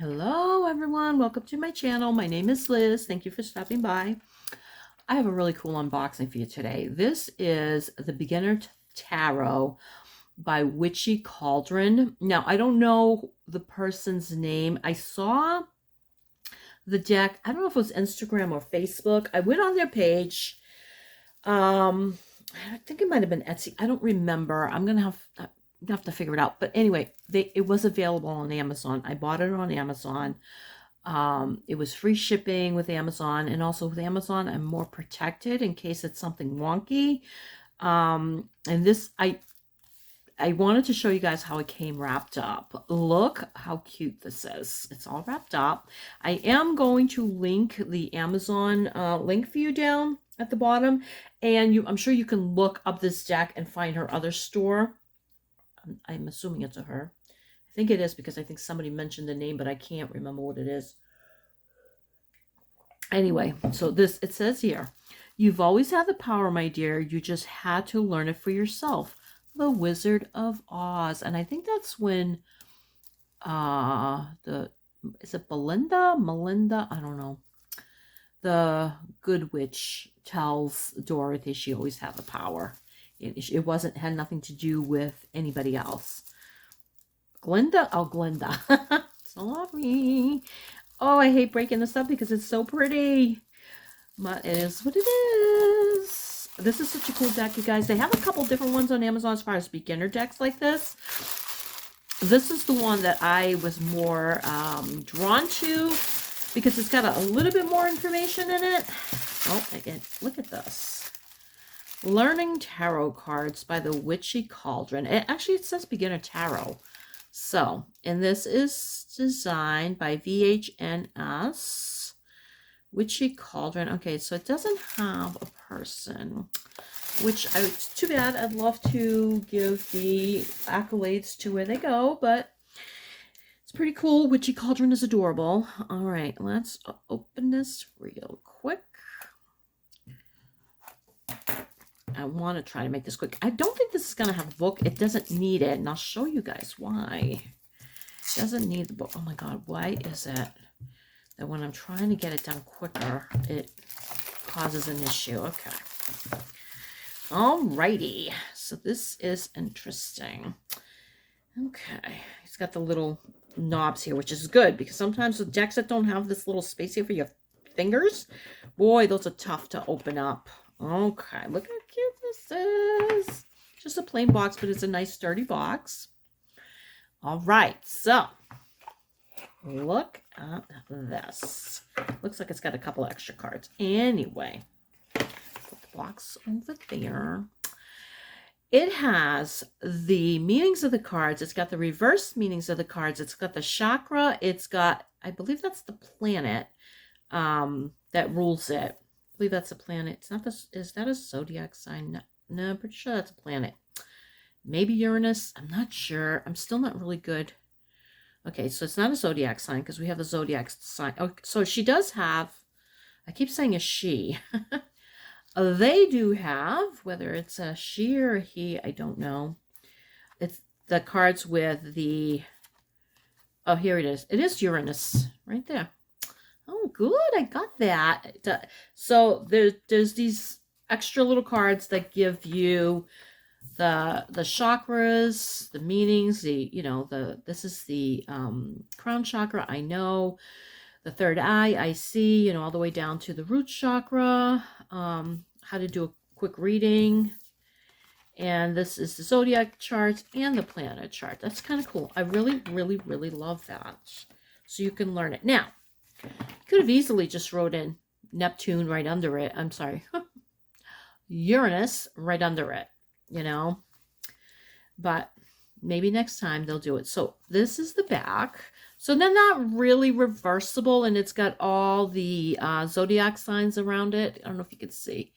Hello everyone, welcome to my channel. My name is Liz. Thank you for stopping by. I have a really cool unboxing for you today. This is the Beginner Tarot by Witchy Cauldron. Now, I don't know the person's name. I saw the deck. I don't know if it was Instagram or Facebook. I went on their page. I think it might have been Etsy. I don't remember. I'm gonna have to figure it out. But anyway, it was available on Amazon. I bought it on Amazon. It was free shipping with Amazon, and also with Amazon, I'm more protected in case it's something wonky. And this, I wanted to show you guys how it came wrapped up. Look how cute this is. It's all wrapped up. I am going to link the Amazon link for you down at the bottom, and I'm sure you can look up this deck and find her other store. I'm assuming it's a her. I think it is because I think somebody mentioned the name, but I can't remember what it is. Anyway, so it says here, you've always had the power, my dear. You just had to learn it for yourself. The Wizard of Oz. And I think that's when is it Melinda? I don't know. The good witch tells Dorothy she always had the power. It had nothing to do with anybody else. Glinda? Oh, Glinda. Sorry. Oh, I hate breaking this up because it's so pretty. But it is what it is. This is such a cool deck, you guys. They have a couple different ones on Amazon as far as beginner decks like this. This is the one that I was more drawn to because it's got a little bit more information in it. Oh, again, look at this. Learning Tarot Cards by the Witchy Cauldron. It says Beginner Tarot. So, and this is designed by VHNS. Witchy Cauldron. Okay, so it doesn't have a person, which it's too bad. I'd love to give the accolades to where they go, but it's pretty cool. Witchy Cauldron is adorable. All right, let's open this real quick. I want to try to make this quick. I don't think this is going to have a book. It doesn't need it, and I'll show you guys why. It doesn't need the book. Oh my God, why is it that when I'm trying to get it done quicker, it causes an issue? Okay. Alrighty. So this is interesting. Okay. It's got the little knobs here, which is good because sometimes the decks that don't have this little space here for your fingers, boy, those are tough to open up. Okay, look how cute this is. Just a plain box, but it's a nice sturdy box. All right, so look at this. Looks like it's got a couple extra cards. Anyway, put the box over there. It has the meanings of the cards. It's got the reverse meanings of the cards. It's got the chakra. It's got, I believe that's the planet that rules it. I believe that's a planet. It's not this. Is that a zodiac sign? No, I'm pretty sure that's a planet. Maybe Uranus. I'm not sure. I'm still not really good. Okay, so it's not a zodiac sign because we have the zodiac sign. Oh, so she does have, I keep saying a she. They do have, whether it's a she or a he, I don't know. It's the cards with the, oh, here it is. It is Uranus right there. Oh, good. I got that. So there's these extra little cards that give you the chakras, the meanings, this is the crown chakra. I know the third eye. I see, all the way down to the root chakra. How to do a quick reading. And this is the zodiac chart and the planet chart. That's kind of cool. I really, really, really love that. So you can learn it. Now, could have easily just wrote in Neptune right under it. I'm sorry. Uranus right under it, But maybe next time they'll do it. So this is the back. So they're not really reversible, and it's got all the zodiac signs around it. I don't know if you can see.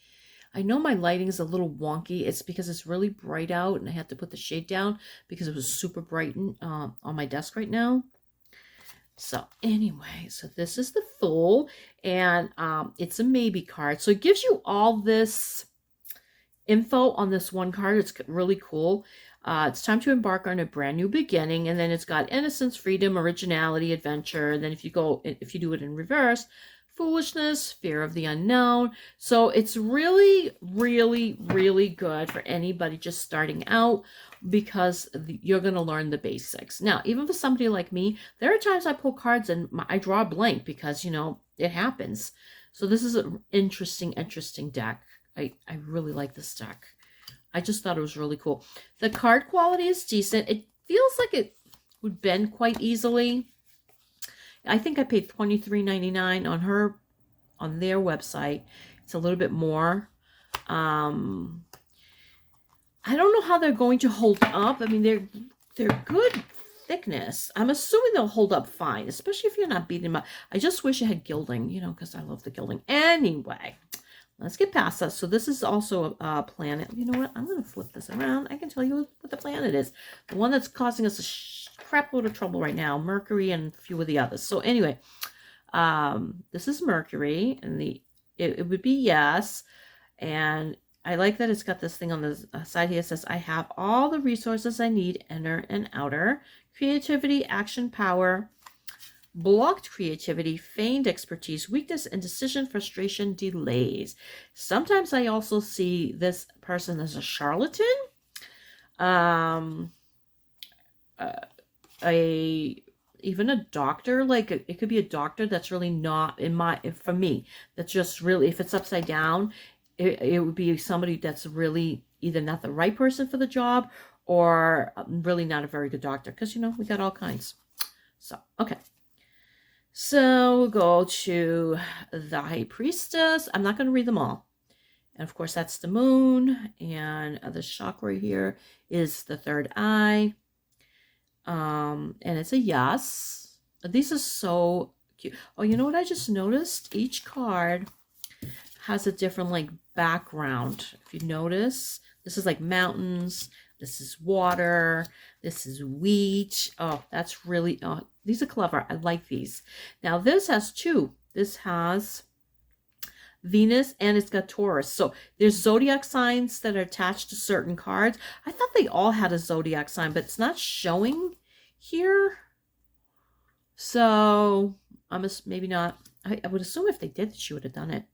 I know my lighting is a little wonky. It's because it's really bright out, and I had to put the shade down because it was super bright on my desk right now. So anyway, so this is the Fool, and it's a maybe card. So it gives you all this info on this one card. It's really cool. It's time to embark on a brand new beginning. And then it's got innocence, freedom, originality, adventure. And then if you do it in reverse, foolishness, fear of the unknown. So it's really, really, really good for anybody just starting out, because you're going to learn the basics. Now, even for somebody like me, there are times I pull cards and I draw a blank because, it happens. So this is an interesting deck. I really like this deck. I just thought it was really cool. The card quality is decent. It feels like it would bend quite easily. I think I paid $23.99 on their website. It's a little bit more. I don't know how they're going to hold up. I mean, they're good thickness. I'm assuming they'll hold up fine, especially if you're not beating them up. I just wish it had gilding, because I love the gilding. Anyway, let's get past that. So this is also a planet. You know what? I'm going to flip this around. I can tell you what the planet is. The one that's causing us a crap load of trouble right now. Mercury and a few of the others. So anyway, this is Mercury, and it would be yes. And I like that it's got this thing on the side here. It says, I have all the resources I need, inner and outer. Creativity, action, power, blocked creativity, feigned expertise, weakness, indecision, frustration, delays. Sometimes I also see this person as a charlatan. Even a doctor, like it could be a doctor that's really not for me, that's just really, if it's upside down, it would be somebody that's really either not the right person for the job or really not a very good doctor, because we got all kinds. So okay, so we'll go to the High Priestess. I'm not going to read them all, and of course that's the moon, and the chakra here is the third eye. And it's a yes. These are so cute. Oh, you know what I just noticed? Each card has a different background. If you notice, this is like mountains, this is water, this is wheat. Oh, that's really, these are clever. I like these. Now this has two. This has Venus and it's got Taurus. So there's zodiac signs that are attached to certain cards. I thought they all had a zodiac sign, but it's not showing here. So maybe not. I would assume if they did, she would have done it.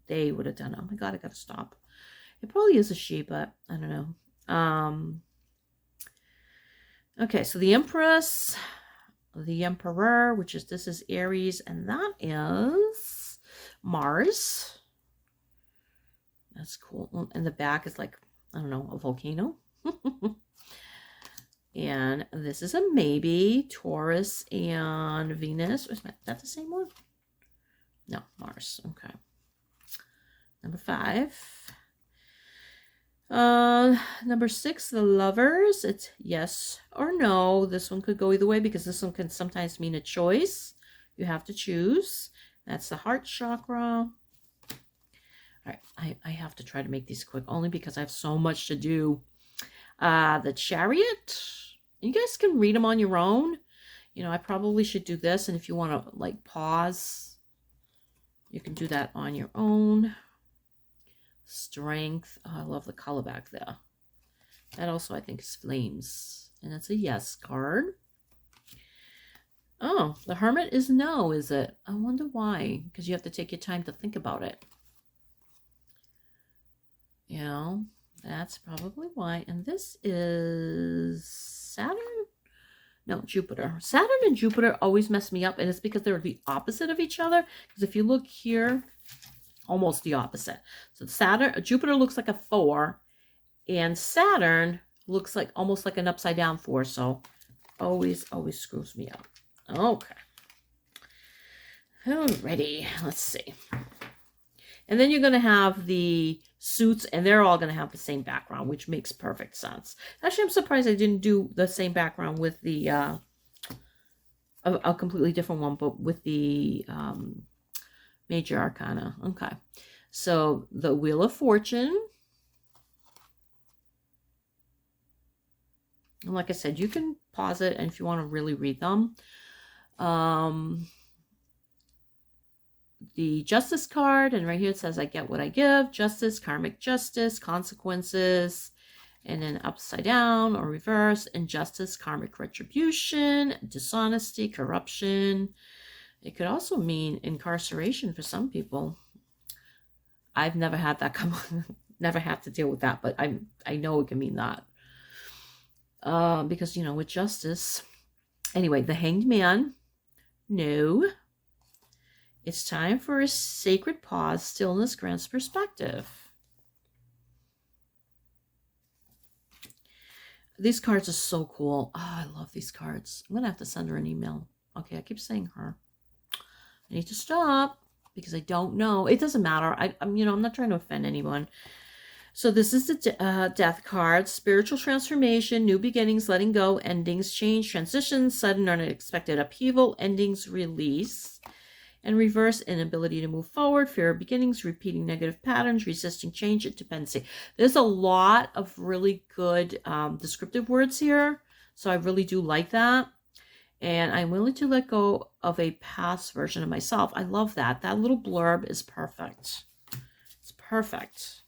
They would have done it. Oh my God, I gotta stop. It probably is a she, but I don't know. Okay, so the Empress, the Emperor, this is Aries, and that is Mars. That's cool. And the back is like, I don't know, a volcano. And this is a maybe, Taurus and Venus. Is that the same one? No, Mars. Okay. Number 5. Number 6, the Lovers. It's yes or no. This one could go either way because this one can sometimes mean a choice. You have to choose. That's the heart chakra. All right, I have to try to make these quick only because I have so much to do. The Chariot. You guys can read them on your own. I probably should do this, and if you want to pause, you can do that on your own. Strength. Oh, I love the color back there. That also, I think, is flames. And that's a yes card. Oh, the Hermit is no, is it? I wonder why. Because you have to take your time to think about it. That's probably why. And this is Saturn? No, Jupiter. Saturn and Jupiter always mess me up. And it's because they're the opposite of each other. Because if you look here, almost the opposite. So Jupiter looks like a 4, and Saturn looks like almost like an upside down 4. So always screws me up. Okay. Alrighty, let's see. And then you're going to have the suits, and they're all going to have the same background, which makes perfect sense. Actually, I'm surprised I didn't do the same background with the a completely different one, but with the Major Arcana. Okay. So the Wheel of Fortune. And like I said, you can pause it, and if you want to really read them. The Justice card, and right here it says, I get what I give. Justice, karmic justice, consequences. And then upside down or reverse, injustice, karmic retribution, dishonesty, corruption. It could also mean incarceration for some people. I've never had that come on, never had to deal with that, but I know it can mean that. Because, you know, with justice. Anyway, the Hanged Man. No. It's time for a sacred pause. Stillness grants perspective. These cards are so cool. Oh, I love these cards. I'm going to have to send her an email. Okay, I keep saying her. I need to stop because I don't know. It doesn't matter. I'm not trying to offend anyone. So this is the death card. Spiritual transformation, new beginnings, letting go, endings, change, transitions, sudden or unexpected upheaval, endings, release. And reverse, inability to move forward, fear of beginnings, repeating negative patterns, resisting change, and dependency. There's a lot of really good descriptive words here. So I really do like that. And I'm willing to let go of a past version of myself. I love that. That little blurb is perfect. It's perfect.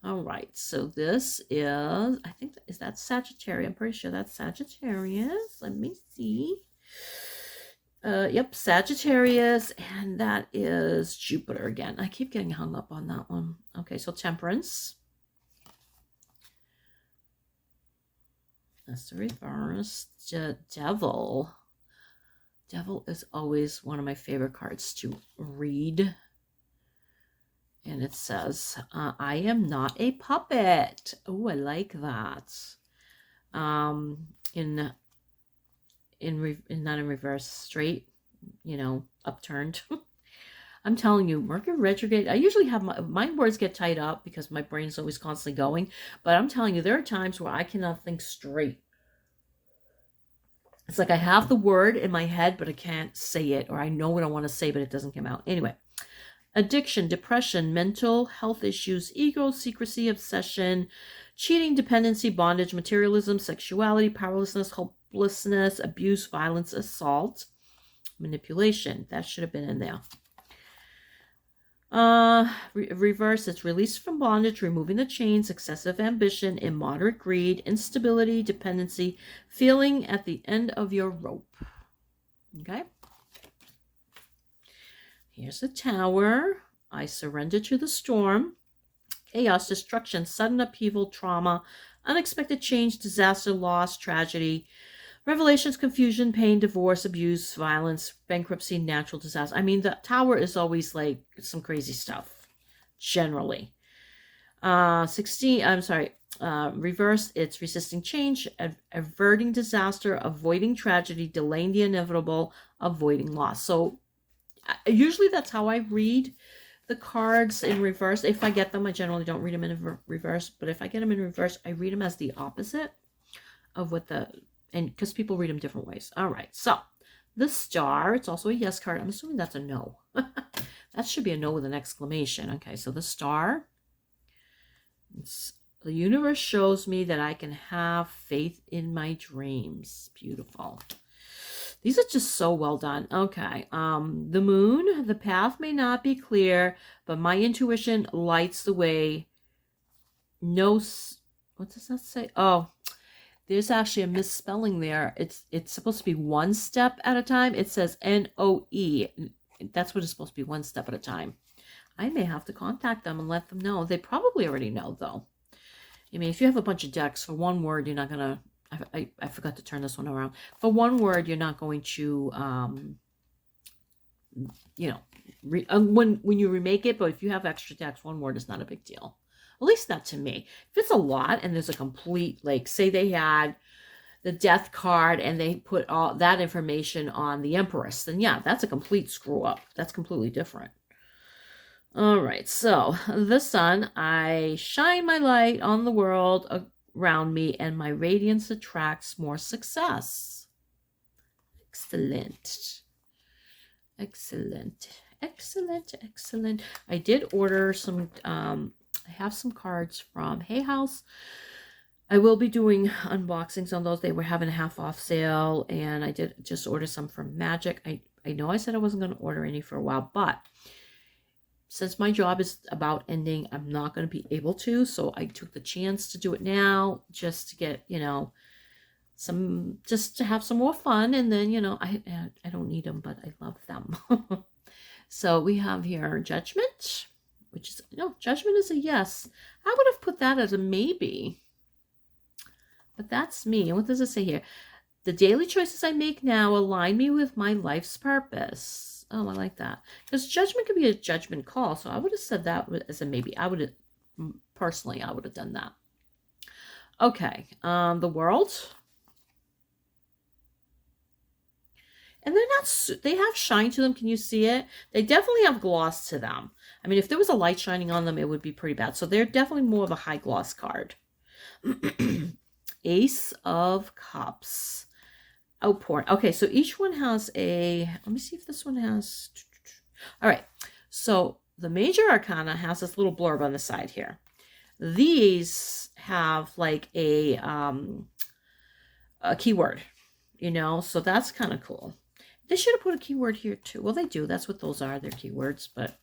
All right. So this is, I think, is that Sagittarius? I'm pretty sure that's Sagittarius. Let me see. Yep, Sagittarius, and that is Jupiter again. I keep getting hung up on that one. Okay, so Temperance. That's the reverse. Devil. Devil is always one of my favorite cards to read. And it says, I am not a puppet. Oh, I like that. Not in reverse, straight, upturned. I'm telling you, Mercury retrograde, I usually have my words get tied up because my brain's always constantly going, but I'm telling you, there are times where I cannot think straight. It's like I have the word in my head, but I can't say it, or I know what I want to say, but it doesn't come out. Anyway, addiction, depression, mental health issues, ego, secrecy, obsession, cheating, dependency, bondage, materialism, sexuality, powerlessness, hopelessness, abuse, violence, assault, manipulation. That should have been in there. Reverse, it's release from bondage, removing the chains, excessive ambition, immoderate greed, instability, dependency, feeling at the end of your rope. Okay. Here's the Tower. I surrender to the storm. Chaos, destruction, sudden upheaval, trauma, unexpected change, disaster, loss, tragedy, revelations, confusion, pain, divorce, abuse, violence, bankruptcy, natural disaster. I mean, the Tower is always like some crazy stuff, generally. Reverse, it's resisting change, averting disaster, avoiding tragedy, delaying the inevitable, avoiding loss. So usually that's how I read the cards in reverse. If I get them, I generally don't read them in reverse, but if I get them in reverse, I read them as the opposite of what and because people read them different ways. All right, so the Star, it's also a yes card. I'm assuming that's a no. That should be a no with an exclamation. Okay, so the Star, the universe shows me that I can have faith in my dreams. Beautiful. These are just so well done. Okay. The Moon, the path may not be clear, but my intuition lights the way. No, what does that say? Oh, there's actually a misspelling there. It's supposed to be one step at a time. It says N-O-E. That's what it's supposed to be, one step at a time. I may have to contact them and let them know. They probably already know, though. I mean, if you have a bunch of decks, for one word, you're not going to... I forgot to turn this one around. For one word, you're not going to, when you remake it, but if you have extra text, one word is not a big deal. At least not to me. If it's a lot and there's a complete, like, say they had the death card and they put all that information on the Empress, then yeah, that's a complete screw up. That's completely different. All right, so the Sun, I shine my light on the world around me, and my radiance attracts more success. Excellent. Excellent. Excellent. Excellent. I did order some, I have some cards from Hay House. I will be doing unboxings on those. They were having a half off sale, and I did just order some from Magic. I know I said I wasn't going to order any for a while, but since my job is about ending, I'm not going to be able to. So I took the chance to do it now just to get, you know, just to have some more fun. And then, you know, I don't need them, but I love them. So we have here Judgment, which is, no, Judgment is a yes. I would have put that as a maybe. But that's me. And what does it say here? The daily choices I make now align me with my life's purpose. Oh, I like that. Because judgment could be a judgment call. So I would have said that as a maybe. I would have, personally, I would have done that. Okay. The World. And they're not, they have shine to them. Can you see it? They definitely have gloss to them. I mean, if there was a light shining on them, it would be pretty bad. So they're definitely more of a high gloss card. Ace of Cups. Outpouring. Okay, so each one has a, let me see if this one has, all right. So the Major Arcana has this little blurb on the side here. These have like a keyword, you know, so that's kind of cool. They should have put a keyword here too. Well, they do. That's what those are. They're keywords, but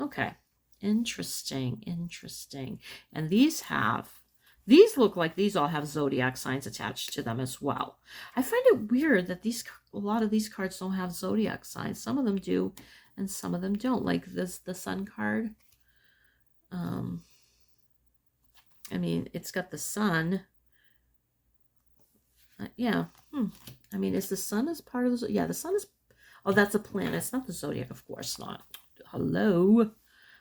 okay. Interesting, interesting. And these look like these all have zodiac signs attached to them as well. I find it weird that a lot of these cards don't have zodiac signs. Some of them do, and some of them don't. Like this, the Sun card. I mean, it's got the Sun. Yeah. I mean, is the Sun as part of the... Yeah, the Sun is... Oh, that's a planet. It's not the zodiac, of course not. Hello.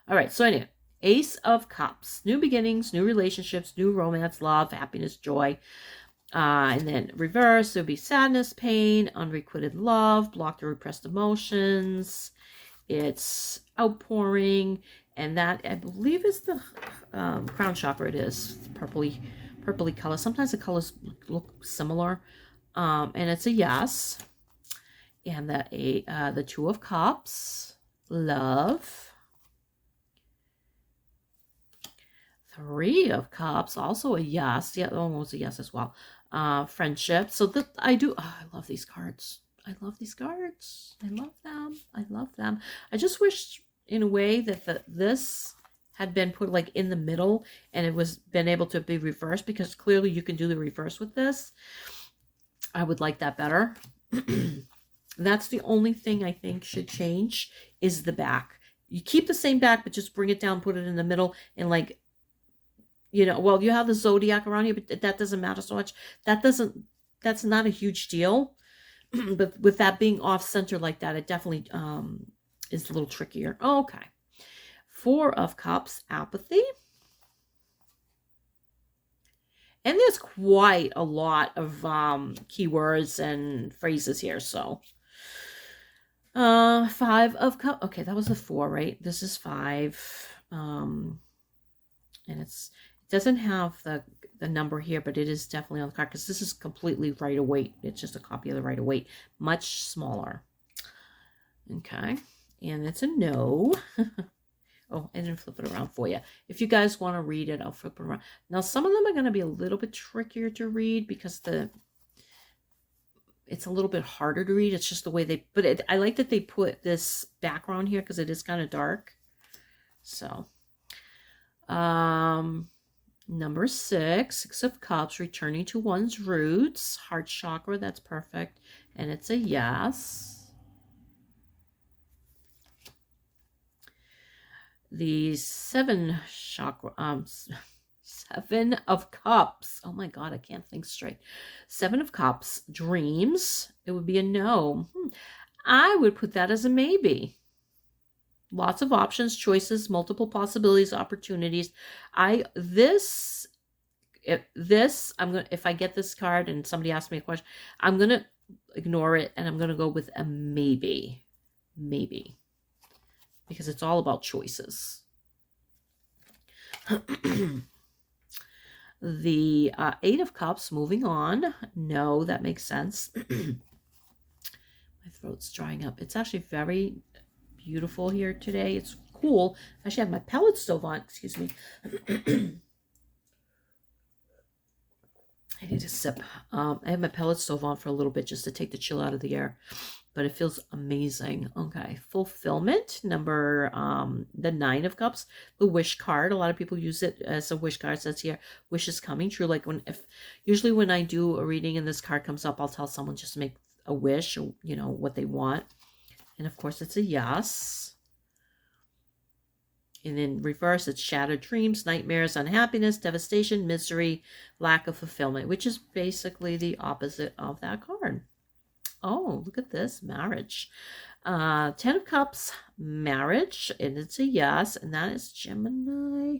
All right, so anyway. Ace of Cups. New beginnings, new relationships, new romance, love, happiness, joy. And then reverse, there'll be sadness, pain, unrequited love, blocked or repressed emotions. It's outpouring. And that, I believe, is the crown chakra. It is purpley color. Sometimes the colors look similar. And it's a yes. And the Two of Cups. Love. Three of Cups, also a yes. Yeah, almost a yes as well. Friendship. So that I love these cards. I love these cards. I love them. I love them. I just wish, in a way, that this had been put like in the middle and it was been able to be reversed, because clearly you can do the reverse with this. I would like that better. That's the only thing I think should change is the back. You keep the same back, but just bring it down, put it in the middle, and like, you know, well, you have the zodiac around here, but that doesn't matter so much. That's not a huge deal. But with that being off center like that, it definitely is a little trickier. Oh, okay. Four of Cups, apathy. And there's quite a lot of keywords and phrases here. So Five of Cups. Okay, that was the 4, right? This is 5. And it doesn't have the number here, but it is definitely on the card, because this is completely Rider-Waite. It's just a copy of the Rider-Waite, much smaller. Okay, and it's a no. Oh, I didn't flip it around for you. If you guys want to read it, I'll flip it around. Now, some of them are going to be a little bit trickier to read because it's a little bit harder to read. It's just the way they put it. I like that they put this background here because it is kind of dark. So, number 6 of Cups, returning to one's roots, heart chakra. That's perfect. And it's a yes. The 7 chakra, 7 of Cups. Oh my God, I can't think straight. 7 of Cups, dreams. It would be a no. I would put that as a maybe. Lots of options, choices, multiple possibilities, opportunities. If I get this card and somebody asks me a question, I'm gonna ignore it and I'm gonna go with a maybe. Maybe. Because it's all about choices. The 8 of Cups, moving on. No, that makes sense. My throat's drying up. It's actually very beautiful here today. It's cool. I actually have my pellet stove on. Excuse me. I need a sip. I have my pellet stove on for a little bit just to take the chill out of the air, but it feels amazing. Okay, fulfillment number the 9 of Cups, the wish card. A lot of people use it as a wish card. It says here, wish is coming true. Like usually when I do a reading and this card comes up, I'll tell someone just to make a wish, or, you know, what they want. And of course, it's a yes. And in reverse, it's shattered dreams, nightmares, unhappiness, devastation, misery, lack of fulfillment, which is basically the opposite of that card. Oh, look at this, marriage. 10 of Cups, marriage, and it's a yes, and that is Gemini.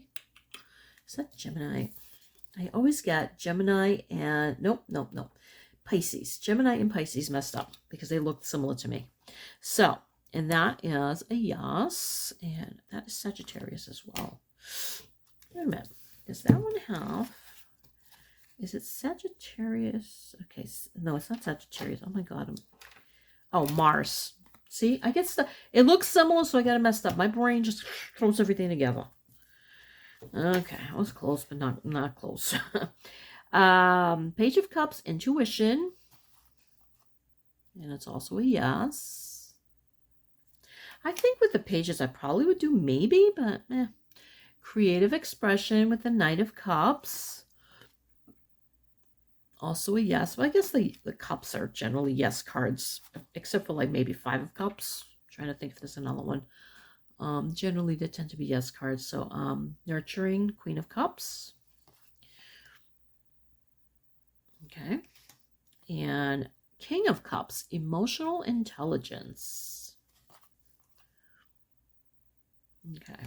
Is that Gemini? I always get Gemini and, nope. Pisces. Gemini and Pisces messed up because they look similar to me. So, and that is a yes. And that is Sagittarius as well. Wait a minute. Does that one have... Is it Sagittarius? Okay. No, it's not Sagittarius. Oh my God. Oh, Mars. See? I get stuff. It looks similar, so I got it messed up. My brain just throws everything together. Okay. I was close, but not close. Page of Cups, intuition. And it's also a yes. I think with the pages, I probably would do maybe, but creative expression with the Knight of Cups. Also a yes. Well, I guess the cups are generally yes cards, except for like maybe 5 of Cups. I'm trying to think if there's another one. Generally, they tend to be yes cards. So nurturing, Queen of Cups. Okay. And King of Cups, emotional intelligence. Okay.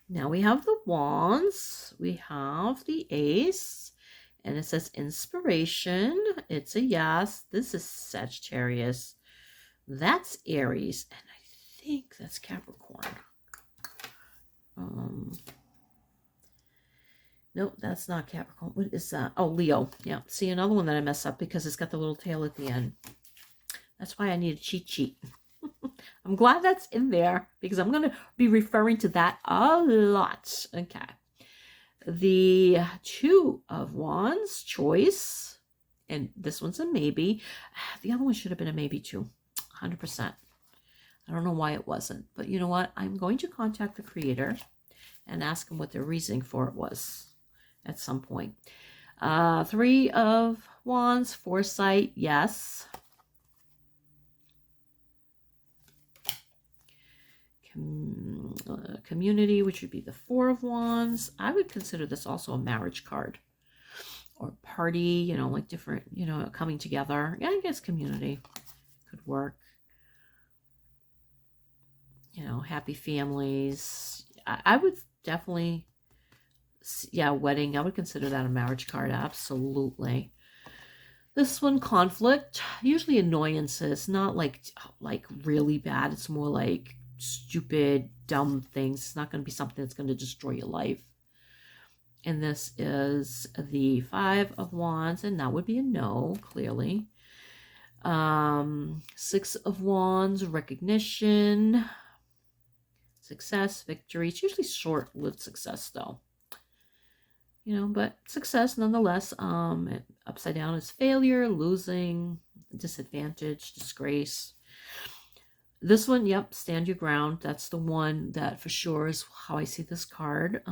Now we have the Wands. We have the Ace. And it says inspiration. It's a yes. This is Sagittarius. That's Aries. And I think that's Capricorn. Nope, that's not Capricorn. What is that? Oh, Leo. Yeah. See, another one that I mess up because it's got the little tail at the end. That's why I need a cheat sheet. I'm glad that's in there because I'm going to be referring to that a lot. Okay. The 2 of Wands, choice. And this one's a maybe. The other one should have been a maybe too. 100%. I don't know why it wasn't. But you know what? I'm going to contact the creator and ask them what their reasoning for it was at some point. 3 of Wands, foresight, yes. Community, which would be the 4 of Wands. I would consider this also a marriage card or party, you know, like different, you know, coming together. Yeah, I guess community could work. You know, happy families. I would definitely, yeah, wedding. I would consider that a marriage card. Absolutely. This one, conflict, usually annoyances, not like really bad. It's more like stupid, dumb things. It's not going to be something that's going to destroy your life. And this is the 5 of Wands, and that would be a no, clearly. 6 of Wands, recognition, success, victory. It's usually short-lived success, though. You know, but success nonetheless. Upside down is failure, losing, disadvantage, disgrace. This one, yep, stand your ground. That's the one that for sure is how I see this card.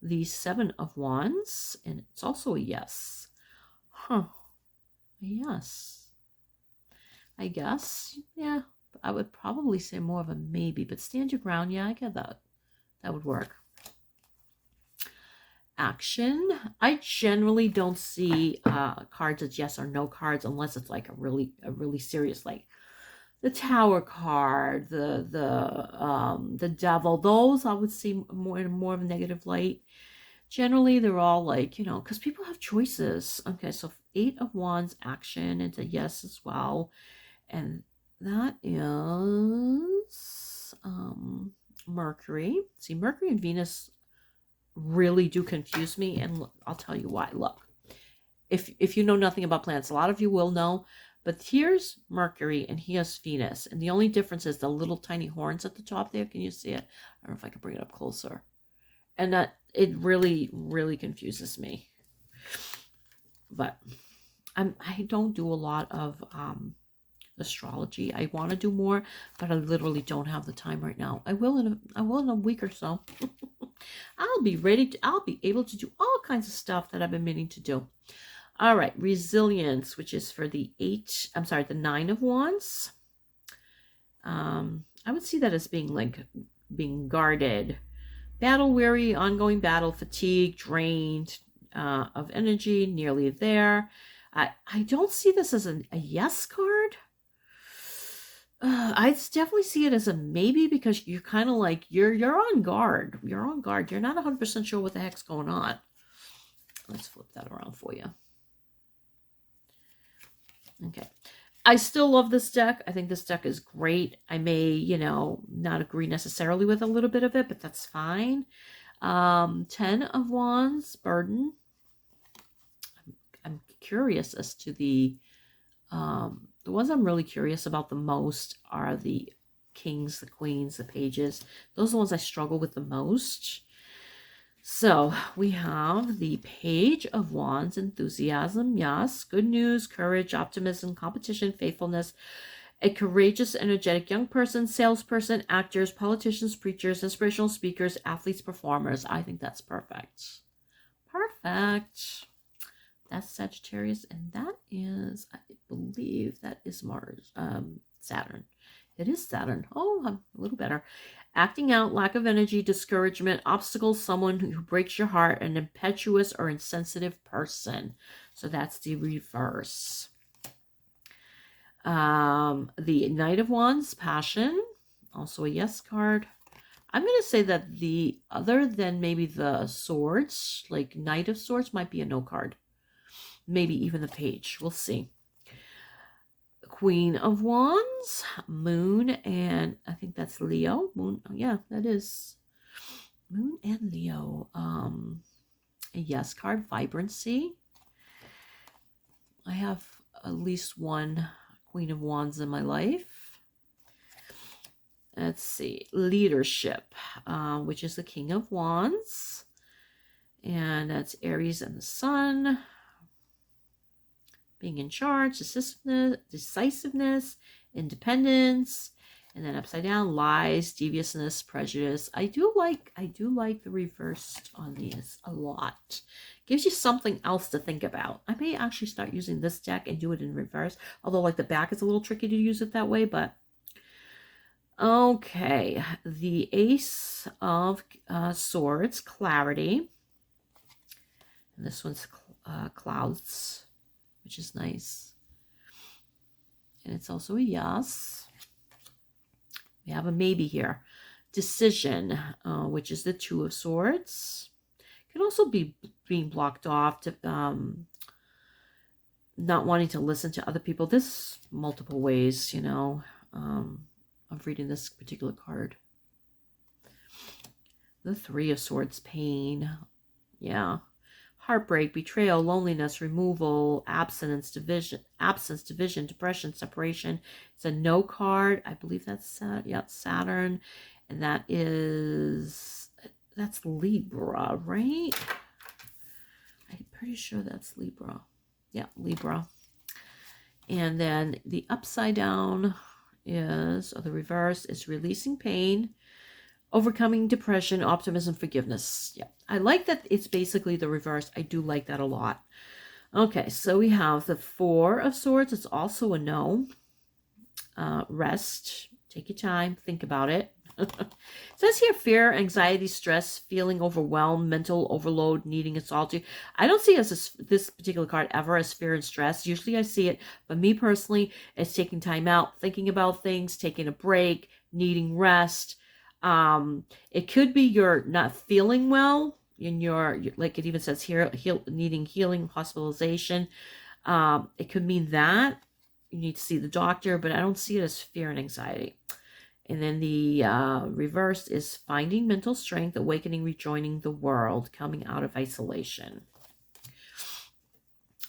The 7 of Wands, and it's also a yes. Huh. A yes. I guess, yeah. I would probably say more of a maybe, but stand your ground, yeah, I get that. That would work. Action. I generally don't see cards as yes or no cards unless it's like a really serious, like the Tower card, the Devil. Those I would see more in more of a negative light. Generally, they're all like, you know, because people have choices. Okay, so 8 of Wands, action. It's a yes as well. And that is Mercury. See, Mercury and Venus really do confuse me, and I'll tell you why. Look, if you know nothing about planets, a lot of you will know, but here's Mercury and here's Venus, and the only difference is the little tiny horns at the top there. Can you see it? I don't know if I can bring it up closer. And that it really confuses me. But I don't do a lot of astrology. I want to do more, but I literally don't have the time right now. I will in a week or so. I'll be able to do all kinds of stuff that I've been meaning to do. All right, resilience, which is for the the 9 of Wands. I would see that as being guarded, battle weary, ongoing battle, fatigue, drained of energy, nearly there. I don't see this as a yes card. I definitely see it as a maybe, because you're kind of like, you're on guard. You're on guard. You're not 100% sure what the heck's going on. Let's flip that around for you. Okay. I still love this deck. I think this deck is great. I may, not agree necessarily with a little bit of it, but that's fine. 10 of Wands, burden. I'm curious as to the ones I'm really curious about the most are the kings, the queens, the pages. Those are the ones I struggle with the most. So we have the Page of Wands, enthusiasm, yes, good news, courage, optimism, competition, faithfulness, a courageous, energetic young person, salesperson, actors, politicians, preachers, inspirational speakers, athletes, performers. I think that's perfect. Perfect. That's Sagittarius, and that is, I believe, that is Mars, Saturn. It is Saturn. Oh, I'm a little better. Acting out, lack of energy, discouragement, obstacles, someone who breaks your heart, an impetuous or insensitive person. So that's the reverse. The Knight of Wands, passion, also a yes card. I'm going to say that the other than maybe the swords, like Knight of Swords, might be a no card. Maybe even the Page. We'll see. Queen of Wands, Moon, and I think that's Leo. Moon, yeah, that is Moon and Leo. A yes card, vibrancy. I have at least one Queen of Wands in my life. Let's see, leadership, which is the King of Wands, and that's Aries and the Sun. Being in charge, decisiveness, independence, and then upside down, lies, deviousness, prejudice. I do like the reverse on these a lot. Gives you something else to think about. I may actually start using this deck and do it in reverse, although like the back is a little tricky to use it that way, but okay. The Ace of Swords, clarity. And this one's clouds, which is nice. And it's also a yes. We have a maybe here. Decision, which is the Two of Swords. Could also be being blocked off, to not wanting to listen to other people. There's multiple ways, of reading this particular card. The Three of Swords, pain. Yeah. Heartbreak, betrayal, loneliness, removal, absence, division, depression, separation. It's a no card. I believe that's Saturn. And that's Libra, right? I'm pretty sure that's Libra. Yeah, Libra. And then the upside down is, or the reverse is releasing pain, overcoming depression, optimism, forgiveness. Yeah, I like that it's basically the reverse. I do like that a lot. Okay, so we have the Four of Swords. It's also a no. Rest. Take your time. Think about it. It says here, fear, anxiety, stress, feeling overwhelmed, mental overload, needing a solitude. I don't see this particular card ever as fear and stress. Usually I see it, but me personally, it's taking time out, thinking about things, taking a break, needing rest. It could be you're not feeling well, and you're, like it even says here, needing healing, hospitalization. It could mean that you need to see the doctor, but I don't see it as fear and anxiety. And then the reverse is finding mental strength, awakening, rejoining the world, coming out of isolation.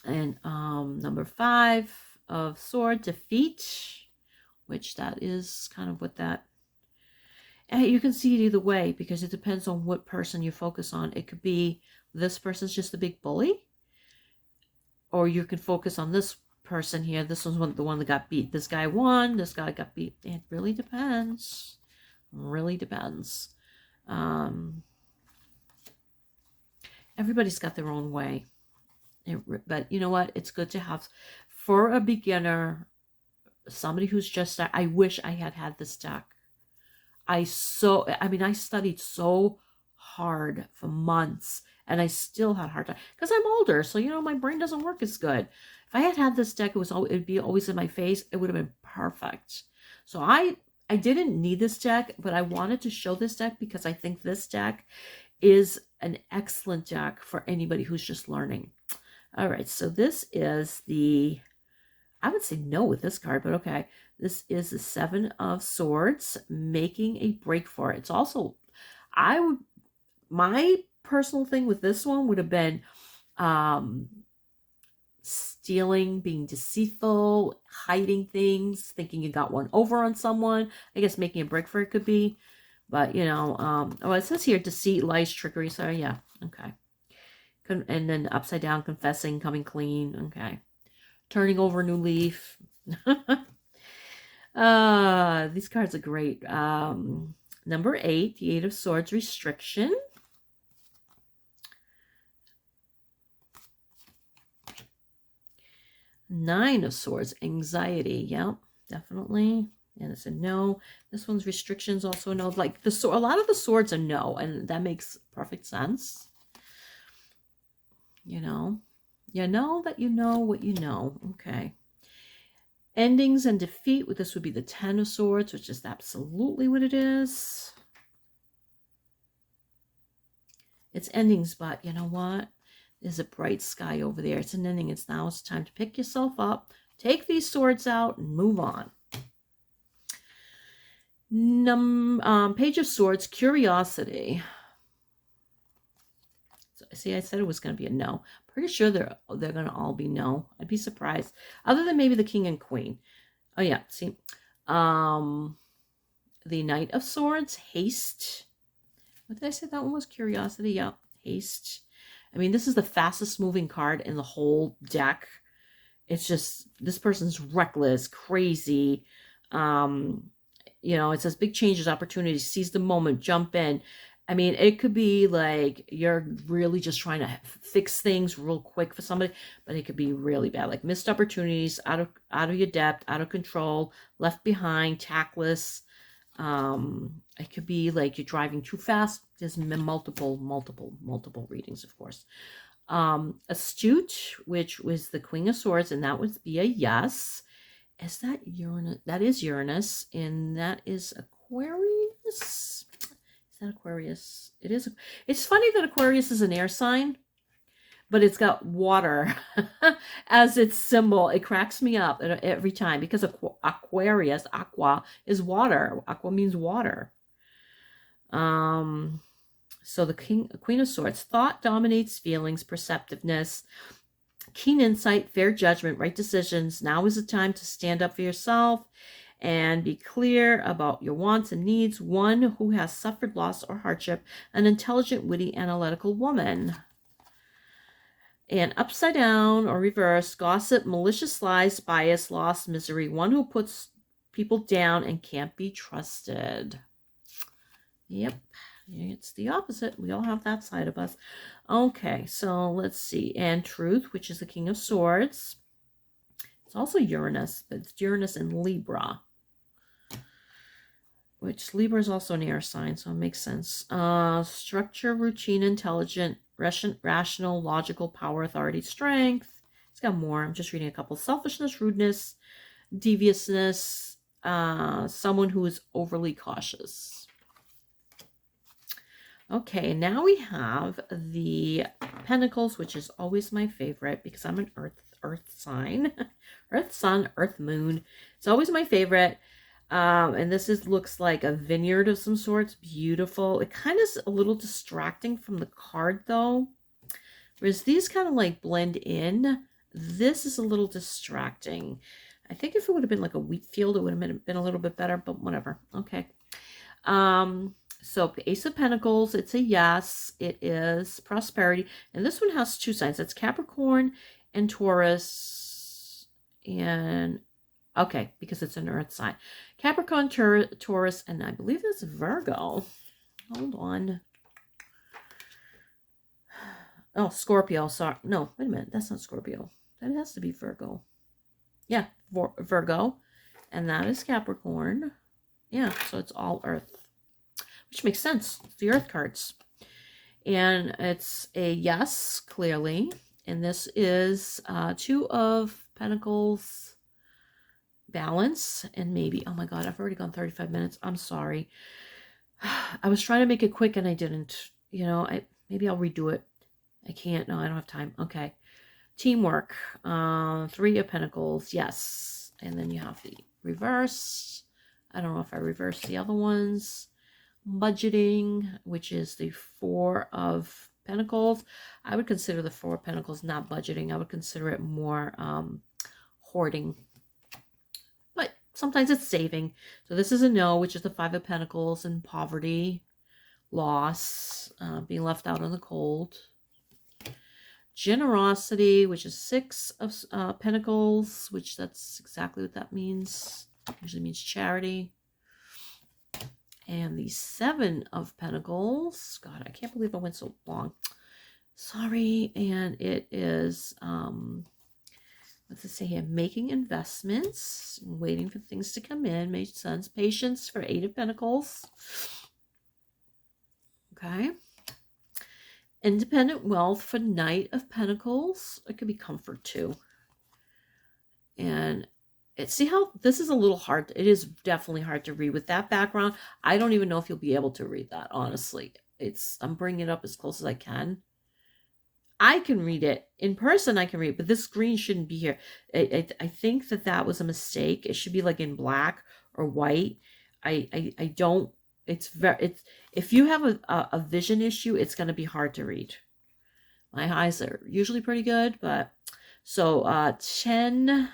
And number 5 of Swords, defeat, which that is kind of what that. And you can see it either way, because it depends on what person you focus on. It could be this person's just a big bully, or you can focus on this person here. This was the one that got beat. This guy won. This guy got beat. It really depends. Really depends. Everybody's got their own way. But you know what? It's good to have, for a beginner, somebody who's just, I wish I had this deck. I studied so hard for months, and I still had a hard time because I'm older. So, you know, my brain doesn't work as good. If I had this deck, it'd be always in my face. It would have been perfect. So I didn't need this deck, but I wanted to show this deck because I think this deck is an excellent deck for anybody who's just learning. All right, so this is the, I would say no with this card, but okay. This is the Seven of Swords, making a break for it. It's also, my personal thing with this one would have been stealing, being deceitful, hiding things, thinking you got one over on someone. I guess making a break for it could be. But, you know, oh, it says here, deceit, lies, trickery. So, yeah, okay. And then upside down, confessing, coming clean. Okay. Turning over a new leaf. These cards are great. Number 8, the 8 of Swords, restriction. Nine of Swords, anxiety. Yep, definitely. And it's a no. This one's restrictions, also no. Like a lot of the swords are no, and that makes perfect sense. You know that you know what you know. Okay. Endings and defeat. This would be the 10 of Swords, which is absolutely what it is. It's endings, but you know what? There's a bright sky over there. It's an ending. It's time to pick yourself up, take these swords out, and move on. Page of Swords, curiosity. So, see, I said it was going to be a no. Pretty sure they're going to all be no. I'd be surprised, other than maybe the King and Queen. Oh yeah, see, the Knight of Swords, Haste. What did I say that one was? Curiosity. Yeah, Haste. I mean, this is the fastest moving card in the whole deck. It's just, this person's reckless, crazy. You know, it says big changes, opportunities, seize the moment, jump in. I mean, it could be like you're really just trying to fix things real quick for somebody, but it could be really bad, like missed opportunities, out of your depth, out of control, left behind, tactless. It could be like you're driving too fast. There's multiple readings, of course. Astute, which was the Queen of Swords, and that would be a yes. Is that Uranus? That is Uranus, and that is Aquarius. Is that Aquarius? It is. It's funny that Aquarius is an air sign, but it's got water as its symbol. It cracks me up every time because Aquarius, aqua, is water. Aqua means water. So the Queen of Swords, thought dominates feelings, perceptiveness, keen insight, fair judgment, right decisions. Now is the time to stand up for yourself and be clear about your wants and needs. One who has suffered loss or hardship, an intelligent, witty, analytical woman. And upside down or reverse, gossip, malicious lies, bias, loss, misery. One who puts people down and can't be trusted. Yep, it's the opposite. We all have that side of us. Okay, so let's see. And truth, which is the King of Swords. It's also Uranus, but it's Uranus in Libra. Which Libra is also an air sign, so it makes sense. Structure, routine, intelligent, rational, logical, power, authority, strength. It's got more. I'm just reading a couple. Selfishness, rudeness, deviousness, someone who is overly cautious. Okay, now we have the Pentacles, which is always my favorite because I'm an earth sign. Earth, sun, earth, moon. It's always my favorite. And this looks like a vineyard of some sorts. Beautiful. It kind of is a little distracting from the card though. Whereas these kind of like blend in. This is a little distracting. I think if it would have been like a wheat field, it would have been a little bit better, but whatever. Okay. So Ace of Pentacles, it's a yes. It is prosperity. And this one has two signs. That's Capricorn and Taurus, and okay, because it's an earth sign. Capricorn, Taurus, and I believe it's Virgo. Hold on. Oh, Scorpio. Sorry. No, wait a minute. That's not Scorpio. That has to be Virgo. Yeah, Virgo. And that is Capricorn. Yeah, so it's all earth. Which makes sense. It's the earth cards. And it's a yes, clearly. And this is Two of Pentacles, balance, and maybe, oh my God, I've already gone 35 minutes. I'm sorry. I was trying to make it quick and I didn't. You know, maybe I'll redo it. I can't. No, I don't have time. Okay. Teamwork. Three of Pentacles. Yes. And then you have the reverse. I don't know if I reversed the other ones. Budgeting, which is the Four of Pentacles. I would consider the Four of Pentacles not budgeting. I would consider it more hoarding. But sometimes it's saving. So this is a no, which is the Five of Pentacles, and poverty, loss, being left out in the cold. Generosity, which is Six of Pentacles, which that's exactly what that means. Usually means charity. And the Seven of Pentacles. God, I can't believe I went so long. Sorry. And it is, what's it say here? Making investments, waiting for things to come in. Makes sense. Patience for Eight of Pentacles. Okay. Independent wealth for Knight of Pentacles. It could be comfort too. And see how this is a little hard. It is definitely hard to read with that background. I don't even know if you'll be able to read that, honestly. I'm bringing it up as close as I can. I can read it. In person, I can read it, but this screen shouldn't be here. I think that was a mistake. It should be like in black or white. I don't. If you have a vision issue, it's going to be hard to read. My eyes are usually pretty good, but so 10,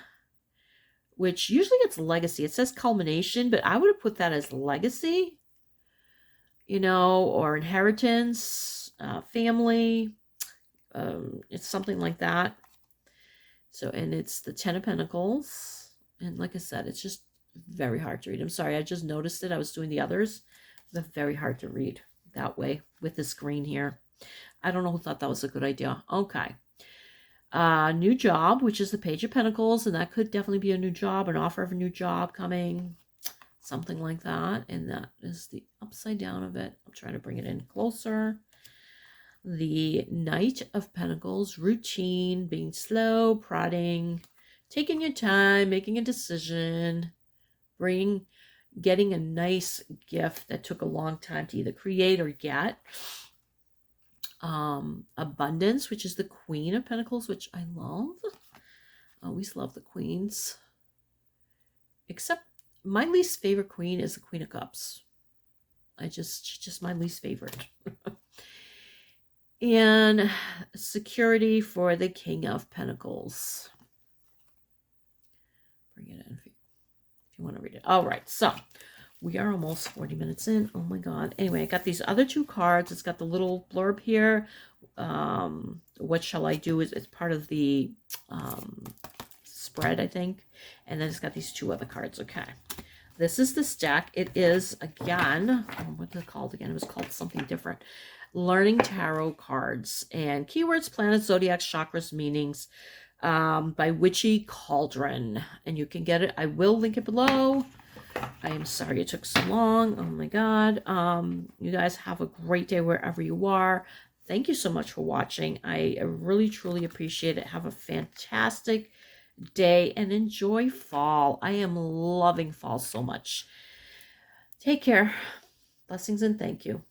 which usually gets legacy. It says culmination, but I would have put that as legacy, you know, or inheritance, family. It's something like that. So, and it's the 10 of Pentacles. And like I said, it's just very hard to read. I'm sorry, I just noticed it. I was doing the others. They're very hard to read that way with the screen here. I don't know who thought that was a good idea. Okay. New job, which is the Page of Pentacles, and that could definitely be a new job, an offer of a new job coming, something like that. And that is the upside down of it. I'm trying to bring it in closer. The Knight of Pentacles, routine, being slow, prodding, taking your time, making a decision, getting a nice gift that took a long time to either create or get. Abundance, which is the Queen of Pentacles, which I love. I always love the queens. Except my least favorite queen is the Queen of Cups. She's just my least favorite. And security for the King of Pentacles. Bring it in if you want to read it. All right, so we are almost 40 minutes in. Oh my God. Anyway, I got these other two cards. It's got the little blurb here. What shall I do? It's part of the spread, I think. And then it's got these two other cards. Okay. This is this deck. It is, again, what's it called again? It was called something different. Learning Tarot Cards. And keywords, planets, zodiacs, chakras, meanings. By Witchy, Cauldron. And you can get it. I will link it below. I am sorry it took so long. Oh my God. You guys have a great day wherever you are. Thank you so much for watching. I really, truly appreciate it. Have a fantastic day and enjoy fall. I am loving fall so much. Take care. Blessings and thank you.